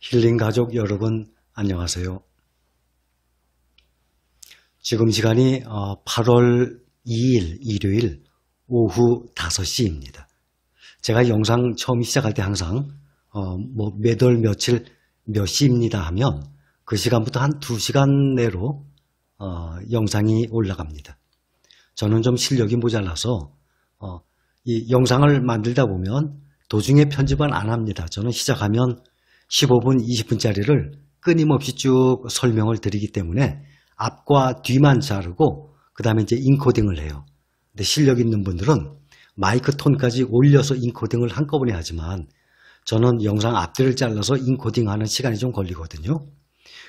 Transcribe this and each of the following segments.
힐링 가족 여러분 안녕하세요. 지금 시간이 8월 2일 일요일 오후 5시입니다. 제가 영상 처음 시작할 때 항상 몇 월 며칠 몇 시입니다 하면 그 시간부터 한 2시간 내로 영상이 올라갑니다. 저는 좀 실력이 모자라서 이 영상을 만들다 보면 도중에 편집은 안 합니다. 저는 시작하면 15분, 20분짜리를 끊임없이 쭉 설명을 드리기 때문에 앞과 뒤만 자르고 그 다음에 이제 인코딩을 해요. 근데 실력 있는 분들은 마이크 톤까지 올려서 인코딩을 한꺼번에 하지만 저는 영상 앞뒤를 잘라서 인코딩하는 시간이 좀 걸리거든요.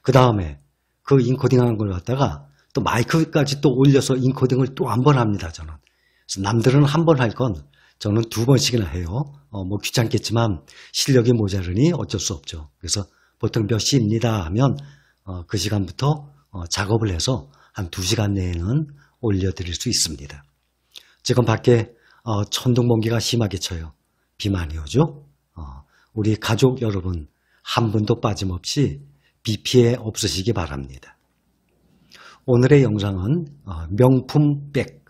그 다음에 그 인코딩하는 걸 갖다가 또 마이크까지 또 올려서 인코딩을 또 한 번 합니다. 저는. 그래서 남들은 한 번 할 건 저는 2번씩이나 해요. 뭐 귀찮겠지만 실력이 모자르니 어쩔 수 없죠. 그래서 보통 몇 시입니다 하면 그 시간부터 작업을 해서 한 2시간 내에는 올려드릴 수 있습니다. 지금 밖에 천둥번개가 심하게 쳐요. 비 많이 오죠. 우리 가족 여러분 한 분도 빠짐없이 비 피해 없으시기 바랍니다. 오늘의 영상은 명품 백,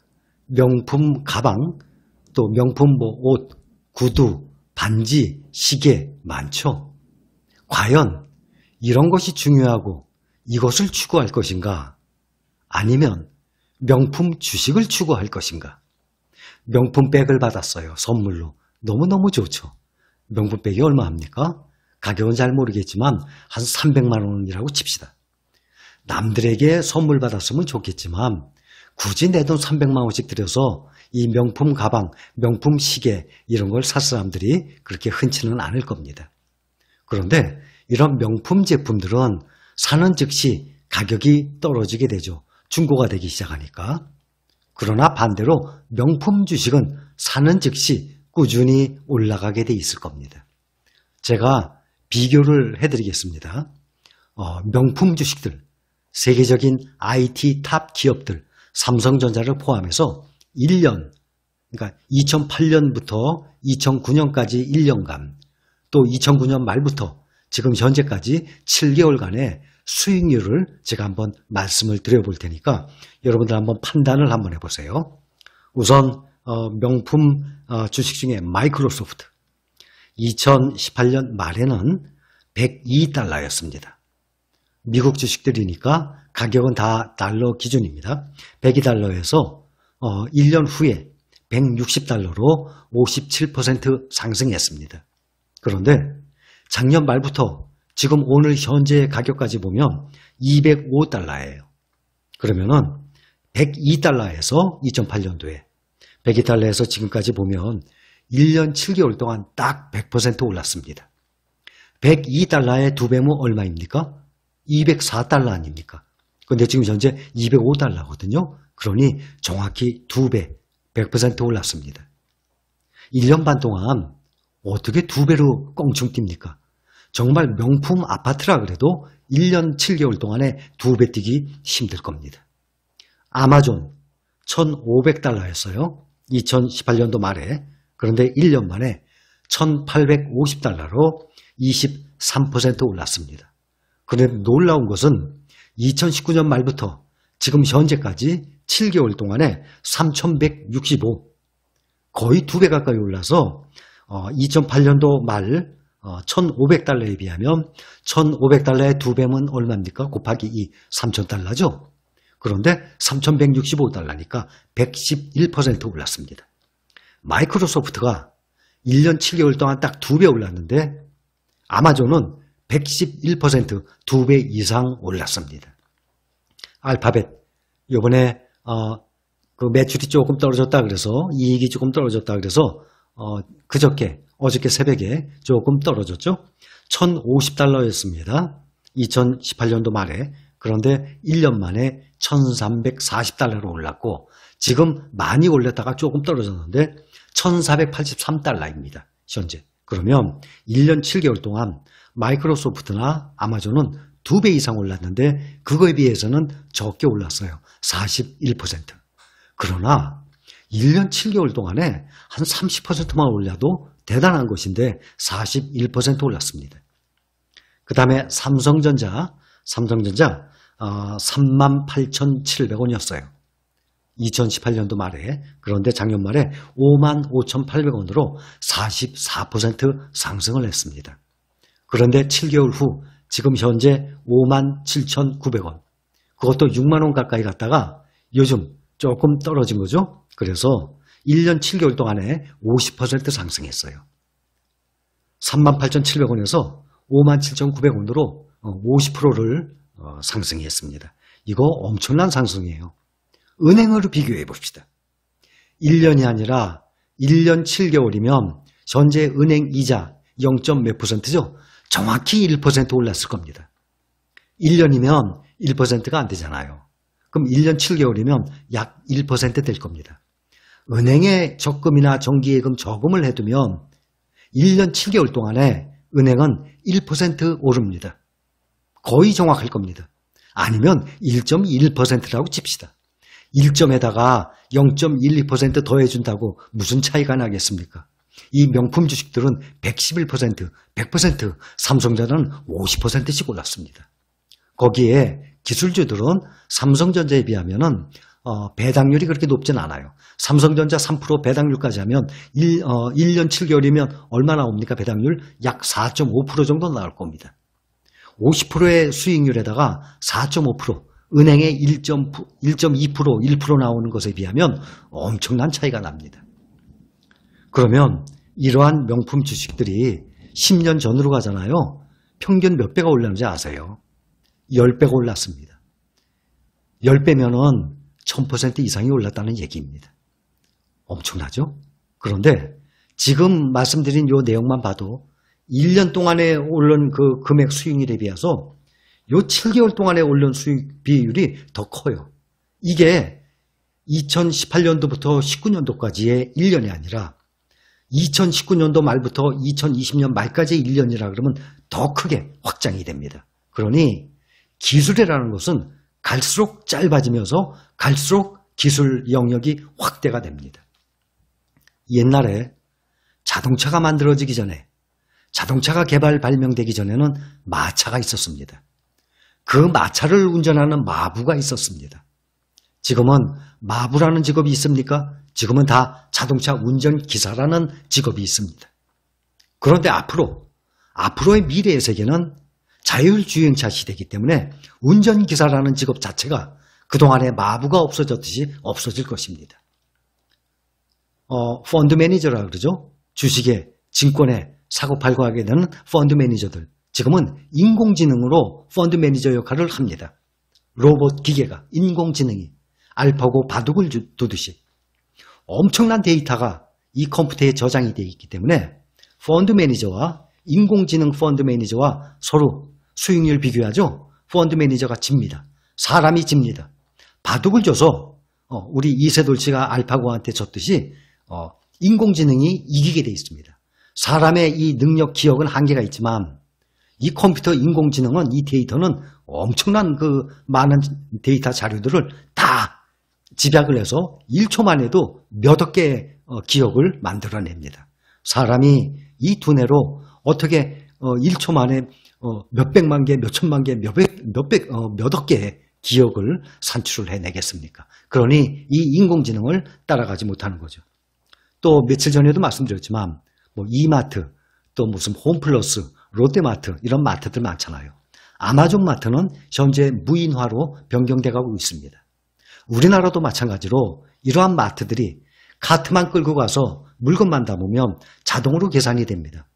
명품 가방, 또 명품 옷, 구두, 반지, 시계 많죠. 과연 이런 것이 중요하고 이것을 추구할 것인가? 아니면 명품 주식을 추구할 것인가? 명품 백을 받았어요. 선물로. 너무너무 좋죠. 명품 백이 얼마입니까? 가격은 잘 모르겠지만 한 300만 원이라고 칩시다. 남들에게 선물 받았으면 좋겠지만 굳이 내 돈 300만 원씩 들여서 이 명품 가방, 명품 시계 이런 걸 살 사람들이 그렇게 흔치는 않을 겁니다. 그런데 이런 명품 제품들은 사는 즉시 가격이 떨어지게 되죠. 중고가 되기 시작하니까. 그러나 반대로 명품 주식은 사는 즉시 꾸준히 올라가게 돼 있을 겁니다. 제가 비교를 해드리겠습니다. 명품 주식들, 세계적인 IT 탑 기업들, 삼성전자를 포함해서 1년, 그러니까 2008년부터 2009년까지 1년간, 또 2009년 말부터 지금 현재까지 7개월간의 수익률을 제가 한번 말씀을 드려볼 테니까 여러분들 한번 판단을 한번 해보세요. 우선 명품 주식 중에 마이크로소프트, 2018년 말에는 102달러였습니다. 미국 주식들이니까 가격은 다 달러 기준입니다. 102달러에서 1년 후에 160달러로 57% 상승했습니다. 그런데 작년 말부터 지금 오늘 현재 가격까지 보면 205달러예요. 그러면은 102달러에서 2008년도에 102달러에서 지금까지 보면 1년 7개월 동안 딱 100% 올랐습니다. 102달러의 2배면 얼마입니까? 204달러 아닙니까? 근데 지금 현재 205달러거든요. 그러니 정확히 2배, 100% 올랐습니다. 1년 반 동안 어떻게 2배로 껑충 뜁니까? 정말 명품 아파트라 그래도 1년 7개월 동안에 2배 뛰기 힘들 겁니다. 아마존 1,500달러였어요. 2018년도 말에. 그런데 1년 만에 1,850달러로 23% 올랐습니다. 그런데 놀라운 것은 2019년 말부터 지금 현재까지 7개월 동안에 3,165, 거의 2배 가까이 올라서 2008년도 말 1,500달러에 비하면 1,500달러의 2배면 얼마입니까? 곱하기 2, 3,000달러죠. 그런데 3,165달러니까 111% 올랐습니다. 마이크로소프트가 1년 7개월 동안 딱 2배 올랐는데 아마존은 111%, 2배 이상 올랐습니다. 알파벳, 이번에 그 매출이 조금 떨어졌다 그래서 이익이 조금 떨어졌다 그래서 어저께 새벽에 조금 떨어졌죠. 1,050달러였습니다. 2018년도 말에. 그런데 1년 만에 1,340달러로 올랐고 지금 많이 올렸다가 조금 떨어졌는데 1,483달러입니다. 현재. 그러면 1년 7개월 동안 마이크로소프트나 아마존은 2배 이상 올랐는데 그거에 비해서는 적게 올랐어요. 41%. 그러나 1년 7개월 동안에 한 30%만 올려도 대단한 것인데 41% 올랐습니다. 그 다음에 삼성전자 38,700원이었어요. 2018년도 말에. 그런데 작년 말에 55,800원으로 44% 상승을 했습니다. 그런데 7개월 후 지금 현재 57,900원. 그것도 6만 원 가까이 갔다가 요즘 조금 떨어진 거죠. 그래서 1년 7개월 동안에 50% 상승했어요. 38,700원에서 57,900원으로 50%를 상승했습니다. 이거 엄청난 상승이에요. 은행으로 비교해 봅시다. 1년이 아니라 1년 7개월이면 현재 은행 이자 0. 몇 %죠? 정확히 1% 올랐을 겁니다. 1년이면 1%가 안 되잖아요. 그럼 1년 7개월이면 약 1% 될 겁니다. 은행에 적금이나 정기예금 저금을 해두면 1년 7개월 동안에 은행은 1% 오릅니다. 거의 정확할 겁니다. 아니면 1.1%라고 칩시다. 1점에다가 0.12% 더해준다고 무슨 차이가 나겠습니까? 이 명품 주식들은 111%, 100%, 삼성전자는 50%씩 올랐습니다. 거기에 기술주들은 삼성전자에 비하면 배당률이 그렇게 높진 않아요. 삼성전자 3% 배당률까지 하면 1년 7개월이면 얼마 나옵니까? 배당률 약 4.5% 정도 나올 겁니다. 50%의 수익률에다가 4.5%, 은행의 1.2%, 1% 나오는 것에 비하면 엄청난 차이가 납니다. 그러면 이러한 명품 주식들이 10년 전으로 가잖아요. 평균 몇 배가 올랐는지 아세요? 10배가 올랐습니다. 10배면은 1000% 이상이 올랐다는 얘기입니다. 엄청나죠? 그런데 지금 말씀드린 이 내용만 봐도 1년 동안에 오른 그 금액 수익률에 비해서 요 7개월 동안에 오른 수익 비율이 더 커요. 이게 2018년도부터 19년도까지의 1년이 아니라 2019년도 말부터 2020년 말까지의 1년이라 그러면 더 크게 확장이 됩니다. 그러니 기술이라는 것은 갈수록 짧아지면서 갈수록 기술 영역이 확대가 됩니다. 옛날에 자동차가 만들어지기 전에, 자동차가 개발 발명되기 전에는 마차가 있었습니다. 그 마차를 운전하는 마부가 있었습니다. 지금은 마부라는 직업이 있습니까? 지금은 다 자동차 운전기사라는 직업이 있습니다. 그런데 앞으로의 미래의 세계는 자율주행차 시대이기 때문에 운전기사라는 직업 자체가 그동안의 마부가 없어졌듯이 없어질 것입니다. 펀드 매니저라 그러죠. 주식에, 증권에 사고팔고 하게 되는 펀드 매니저들. 지금은 인공지능으로 펀드 매니저 역할을 합니다. 로봇 기계가, 인공지능이 알파고 바둑을 두듯이 엄청난 데이터가 이 컴퓨터에 저장이 되어 있기 때문에 펀드 매니저와 인공지능 펀드 매니저와 서로 수익률 비교하죠. 펀드 매니저가 집니다. 사람이 집니다. 바둑을 줘서 우리 이세돌씨가 알파고한테 졌듯이 인공지능이 이기게 되어 있습니다. 사람의 이 능력, 기억은 한계가 있지만 이 컴퓨터 인공지능은, 이 데이터는 엄청난 그 많은 데이터 자료들을 다 집약을 해서 1초만 해도 몇억 개의 기억을 만들어냅니다. 사람이 이 두뇌로 어떻게 1초 만에 몇백만 개, 몇천만 개, 몇억 개의 기억을 산출을 해내겠습니까? 그러니 이 인공지능을 따라가지 못하는 거죠. 또 며칠 전에도 말씀드렸지만 뭐 이마트, 또 무슨 홈플러스, 롯데마트 이런 마트들 많잖아요. 아마존 마트는 현재 무인화로 변경돼가고 있습니다. 우리나라도 마찬가지로 이러한 마트들이 카트만 끌고 가서 물건만 담으면 자동으로 계산이 됩니다.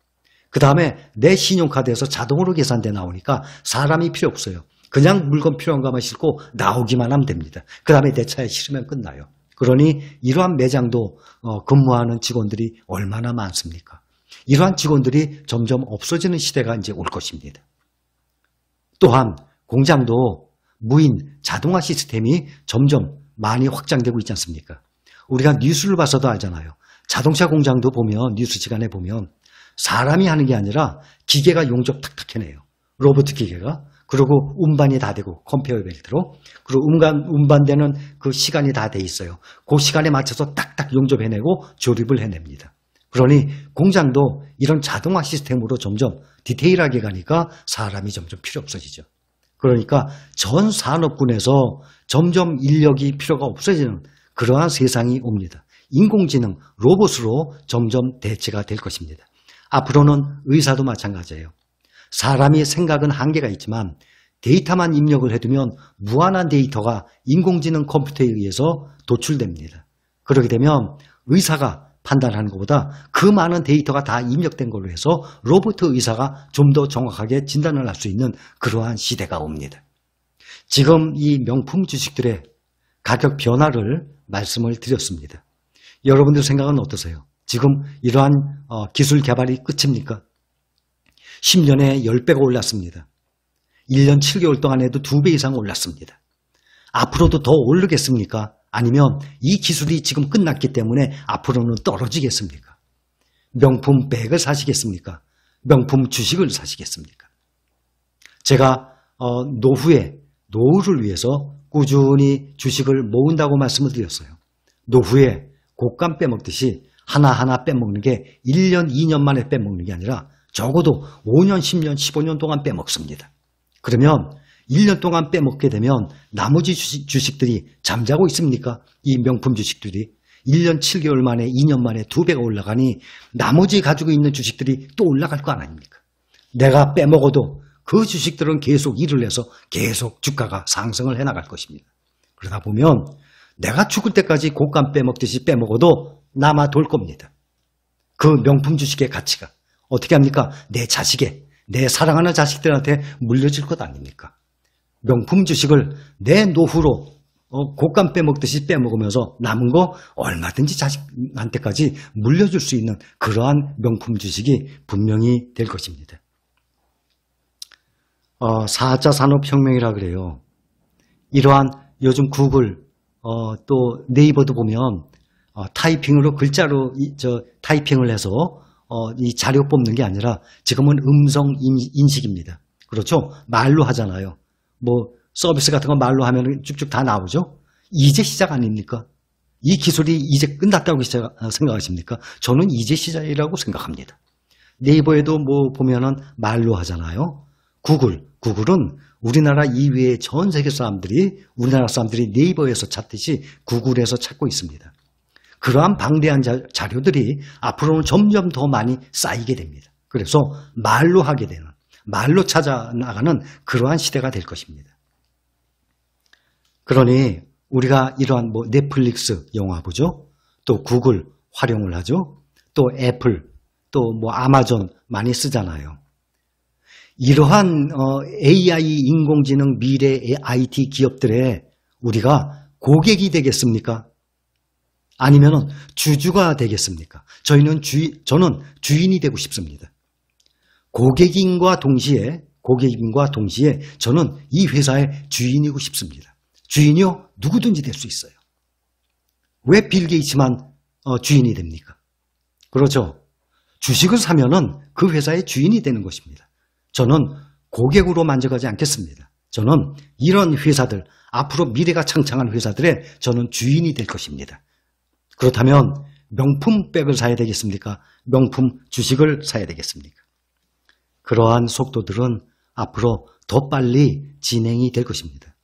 그 다음에 내 신용카드에서 자동으로 계산돼 나오니까 사람이 필요 없어요. 그냥 물건 필요한 것만 싣고 나오기만 하면 됩니다. 그 다음에 내 차에 실으면 끝나요. 그러니 이러한 매장도 근무하는 직원들이 얼마나 많습니까? 이러한 직원들이 점점 없어지는 시대가 이제 올 것입니다. 또한 공장도 무인 자동화 시스템이 점점 많이 확장되고 있지 않습니까? 우리가 뉴스를 봐서도 알잖아요. 자동차 공장도 보면, 뉴스 시간에 보면 사람이 하는 게 아니라 기계가 용접 탁탁 해내요. 로봇 기계가. 그리고 운반이 다 되고 컨베이어 벨트로. 그리고 운반되는 그 시간이 다 돼 있어요. 그 시간에 맞춰서 딱딱 용접해내고 조립을 해냅니다. 그러니 공장도 이런 자동화 시스템으로 점점 디테일하게 가니까 사람이 점점 필요 없어지죠. 그러니까 전 산업군에서 점점 인력이 필요가 없어지는 그러한 세상이 옵니다. 인공지능, 로봇으로 점점 대체가 될 것입니다. 앞으로는 의사도 마찬가지예요. 사람이 생각은 한계가 있지만 데이터만 입력을 해두면 무한한 데이터가 인공지능 컴퓨터에 의해서 도출됩니다. 그렇게 되면 의사가 판단하는 것보다 그 많은 데이터가 다 입력된 걸로 해서 로봇 의사가 좀 더 정확하게 진단을 할 수 있는 그러한 시대가 옵니다. 지금 이 명품 주식들의 가격 변화를 말씀을 드렸습니다. 여러분들 생각은 어떠세요? 지금 이러한 기술 개발이 끝입니까? 10년에 10배가 올랐습니다. 1년 7개월 동안에도 2배 이상 올랐습니다. 앞으로도 더 오르겠습니까? 아니면 이 기술이 지금 끝났기 때문에 앞으로는 떨어지겠습니까? 명품 백을 사시겠습니까? 명품 주식을 사시겠습니까? 제가 노후를 위해서 꾸준히 주식을 모은다고 말씀을 드렸어요. 노후에 곶감 빼먹듯이 하나하나 빼먹는 게 1년, 2년 만에 빼먹는 게 아니라 적어도 5년, 10년, 15년 동안 빼먹습니다. 그러면 1년 동안 빼먹게 되면 나머지 주식들이 잠자고 있습니까? 이 명품 주식들이 1년 7개월 만에 2년 만에 2배가 올라가니 나머지 가지고 있는 주식들이 또 올라갈 거 아닙니까? 내가 빼먹어도 그 주식들은 계속 일을 해서 계속 주가가 상승을 해나갈 것입니다. 그러다 보면 내가 죽을 때까지 곶감 빼먹듯이 빼먹어도 남아돌 겁니다. 그 명품 주식의 가치가 어떻게 합니까? 내 자식에, 내 사랑하는 자식들한테 물려질 것 아닙니까? 명품 주식을 내 노후로 곶감 빼먹듯이 빼먹으면서 남은 거 얼마든지 자식한테까지 물려줄 수 있는 그러한 명품 주식이 분명히 될 것입니다. 4차 산업혁명이라 그래요. 이러한 요즘 구글 또 네이버도 보면 타이핑으로 글자로 타이핑을 해서 이 자료 뽑는 게 아니라 지금은 음성 인식입니다. 그렇죠? 말로 하잖아요. 뭐 서비스 같은 거 말로 하면 쭉쭉 다 나오죠? 이제 시작 아닙니까? 이 기술이 이제 끝났다고 생각하십니까? 저는 이제 시작이라고 생각합니다. 네이버에도 뭐 보면은 말로 하잖아요. 구글은 우리나라 이외의 전 세계 사람들이 우리나라 사람들이 네이버에서 찾듯이 구글에서 찾고 있습니다. 그러한 방대한 자료들이 앞으로는 점점 더 많이 쌓이게 됩니다. 그래서 말로 하게 되는, 말로 찾아 나가는 그러한 시대가 될 것입니다. 그러니 우리가 이러한 뭐 넷플릭스 영화 보죠. 또 구글 활용을 하죠. 또 애플, 또 뭐 아마존 많이 쓰잖아요. 이러한 AI 인공지능 미래 IT 기업들의 우리가 고객이 되겠습니까? 아니면 주주가 되겠습니까? 저는 주인이 되고 싶습니다. 고객인과 동시에 저는 이 회사의 주인이고 싶습니다. 주인이요? 누구든지 될 수 있어요. 왜 빌 게이츠만 주인이 됩니까? 그렇죠. 주식을 사면은 그 회사의 주인이 되는 것입니다. 저는 고객으로 만족하지 않겠습니다. 저는 이런 회사들, 앞으로 미래가 창창한 회사들의 저는 주인이 될 것입니다. 그렇다면 명품 백을 사야 되겠습니까? 명품 주식을 사야 되겠습니까? 그러한 속도들은 앞으로 더 빨리 진행이 될 것입니다.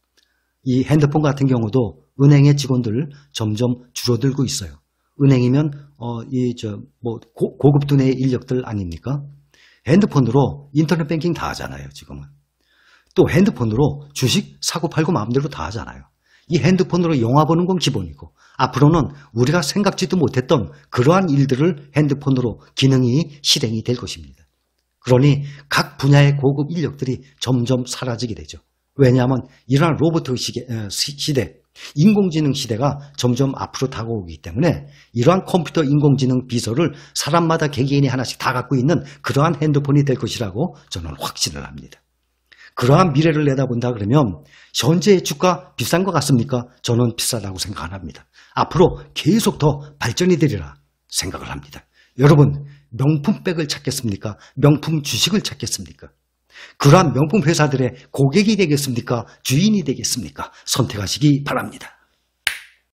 이 핸드폰 같은 경우도 은행의 직원들 점점 줄어들고 있어요. 은행이면 고급 두뇌의 인력들 아닙니까? 핸드폰으로 인터넷 뱅킹 다 하잖아요, 지금은. 또 핸드폰으로 주식 사고 팔고 마음대로 다 하잖아요. 이 핸드폰으로 영화 보는 건 기본이고 앞으로는 우리가 생각지도 못했던 그러한 일들을 핸드폰으로 기능이 실행이 될 것입니다. 그러니 각 분야의 고급 인력들이 점점 사라지게 되죠. 왜냐하면 이러한 로봇 시대, 인공지능 시대가 점점 앞으로 다가오기 때문에 이러한 컴퓨터 인공지능 비서를 사람마다 개개인이 하나씩 다 갖고 있는 그러한 핸드폰이 될 것이라고 저는 확신을 합니다. 그러한 미래를 내다본다 그러면 현재의 주가 비싼 것 같습니까? 저는 비싸다고 생각 안 합니다. 앞으로 계속 더 발전이 되리라 생각을 합니다. 여러분, 명품백을 찾겠습니까? 명품 주식을 찾겠습니까? 그러한 명품 회사들의 고객이 되겠습니까? 주인이 되겠습니까? 선택하시기 바랍니다.